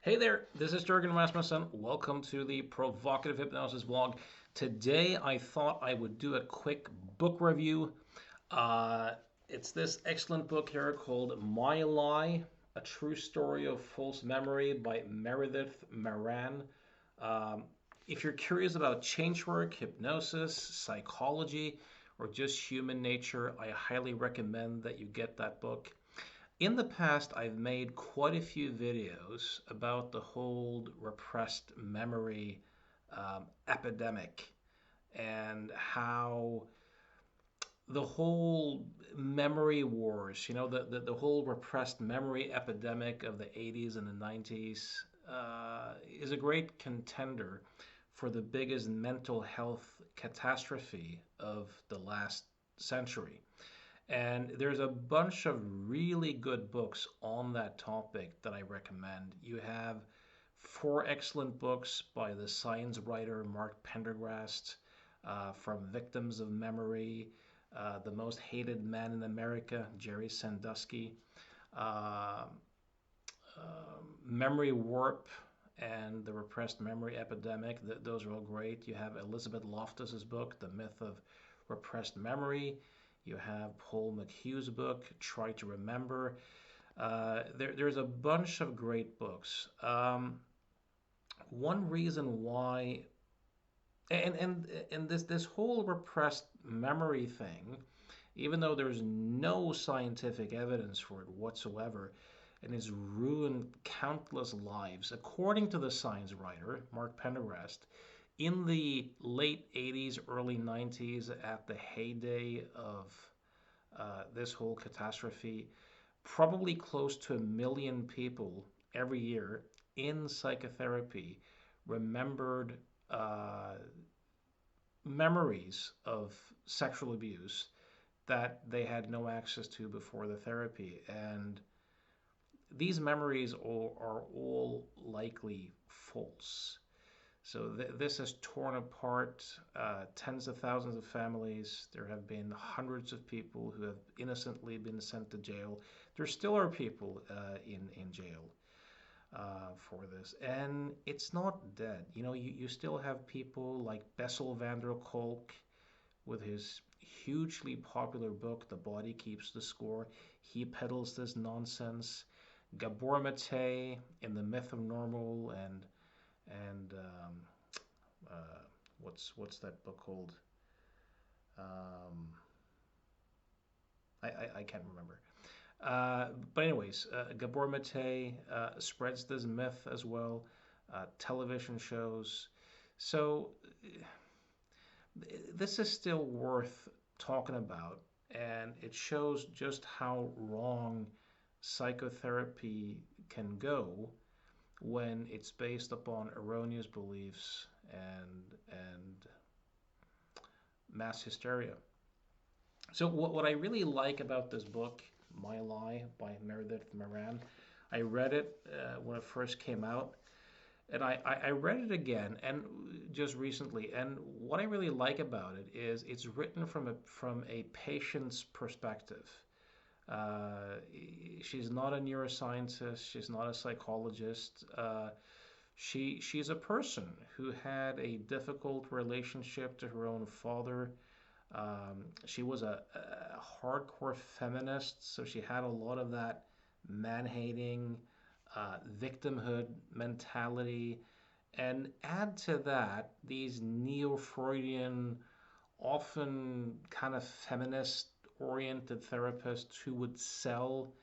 Hey there, this is Jurgen Rasmussen. Welcome to the Provocative Hypnosis Vlog. Today I thought I would do a quick book review. Uh, it's this excellent book here called My Lie, A True Story of False Memory by Meredith Maran. Um, if you're curious about change work, hypnosis, psychology, or just human nature, I highly recommend that you get that book. In the past, I've made quite a few videos about the whole repressed memory epidemic and how the whole memory wars, the whole repressed memory epidemic of the 80s and the 90s is a great contender for the biggest mental health catastrophe of the last century. And there's a bunch of really good books on that topic that I recommend. You have four excellent books by the science writer Mark Pendergrast, from Victims of Memory, The Most Hated Man in America, Jerry Sandusky, uh, Memory Warp, and The Repressed Memory Epidemic. Those are all great. You have Elizabeth Loftus's book, The Myth of Repressed Memory. You have Paul McHugh's book, Try to Remember. There's a bunch of great books. One reason why, and this whole repressed memory thing, even though there's no scientific evidence for it whatsoever, and has ruined countless lives, according to the science writer Mark Pendergrast, in the late 80s, early 90s, at the heyday of this whole catastrophe, probably close to 1 million people every year in psychotherapy remembered uh, memories of sexual abuse that they had no access to before the therapy. And these memories are all likely false. So this has torn apart tens of thousands of families. There have been hundreds of people who have innocently been sent to jail. There still are people in jail for this. And it's not dead. You still have people like Bessel van der Kolk with his hugely popular book, The Body Keeps the Score. He peddles this nonsense. Gabor Mate in The Myth of Normal, and uh, what's that book called? Um, I can't remember. But anyways, Gabor Mate spreads this myth as well. Television shows. So this is still worth talking about, and it shows just how wrong psychotherapy can go when it's based upon erroneous beliefs and mass hysteria. So what I really like about this book, My Lie by Meredith Maran, I read it when it first came out, and I read it again and just recently. And what I really like about it is it's written from a patient's perspective. Uh, she's not a neuroscientist. She's not a psychologist. She's a person who had a difficult relationship to her own father. She was a hardcore feminist, so she had a lot of that man-hating, victimhood mentality. And add to that these neo-Freudian, often kind of feminist-oriented therapists who would sell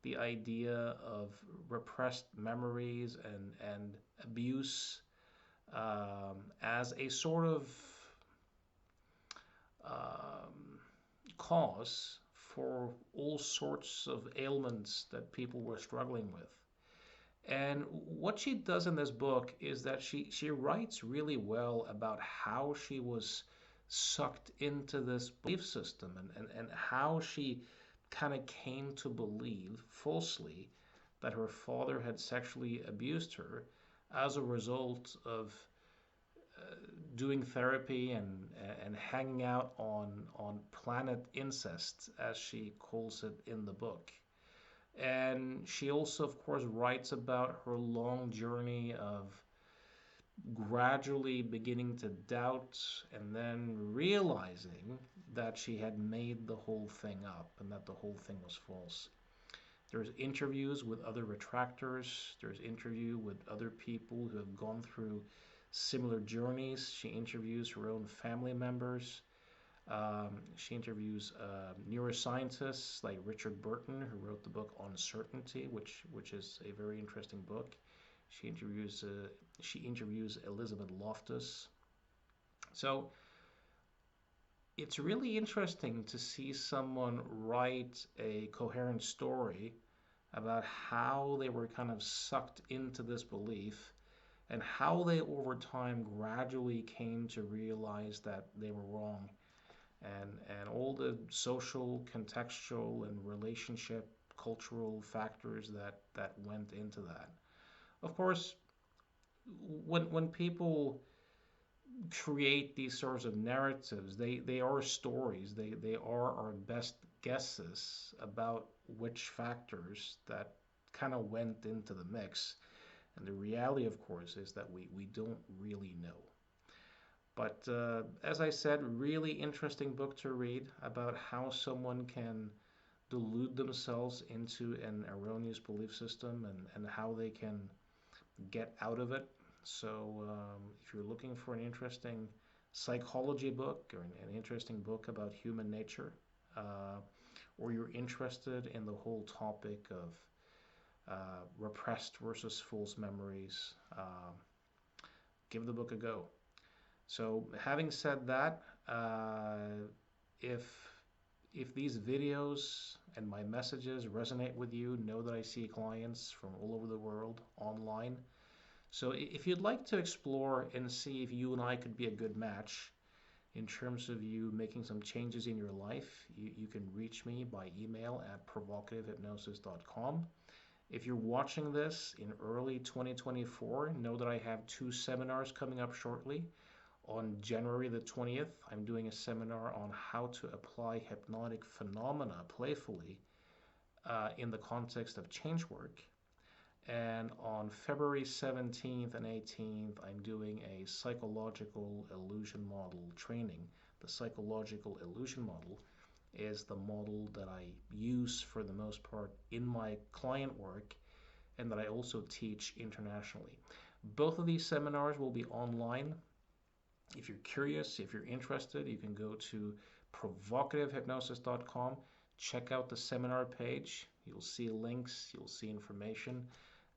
the idea of repressed memories and abuse as a sort of um, cause for all sorts of ailments that people were struggling with. And what she does in this book is that she writes really well about how she was sucked into this belief system, and how she kind of came to believe falsely that her father had sexually abused her as a result of doing therapy and hanging out on planet incest, as she calls it in the book. And she also, of course, writes about her long journey of gradually beginning to doubt and then realizing that she had made the whole thing up and that the whole thing was false. There's interviews with other retractors, there's interview with other people who have gone through similar journeys. She interviews her own family members. She interviews neuroscientists like Richard Burton, who wrote the book Uncertainty, which is a very interesting book. She interviews Elizabeth Loftus. So it's really interesting to see someone write a coherent story about how they were kind of sucked into this belief and how they over time gradually came to realize that they were wrong, and all the social, contextual, and relationship cultural factors that went into that. Of course, when people create these sorts of narratives, they are stories. They are our best guesses about which factors that kind of went into the mix. And the reality, of course, is that we don't really know. But as I said, really interesting book to read about how someone can delude themselves into an erroneous belief system, and how they can get out of it. So, if you're looking for an interesting psychology book or an interesting book about human nature, uh, or you're interested in the whole topic of repressed versus false memories, give the book a go. So, having said that, if if these videos and my messages resonate with you, know that I see clients from all over the world online. So if you'd like to explore and see if you and I could be a good match in terms of you making some changes in your life, you can reach me by email at provocativehypnosis.com. If you're watching this in early 2024, know that I have two seminars coming up shortly. On January the 20th, I'm doing a seminar on how to apply hypnotic phenomena playfully in the context of change work. And on February 17th and 18th, I'm doing a psychological illusion model training. The psychological illusion model is the model that I use for the most part in my client work and that I also teach internationally. Both of these seminars will be online. If you're curious, if you're interested, you can go to provocativehypnosis.com, check out the seminar page. You'll see links, you'll see information,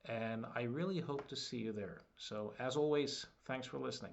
and I really hope to see you there. So, as always, thanks for listening.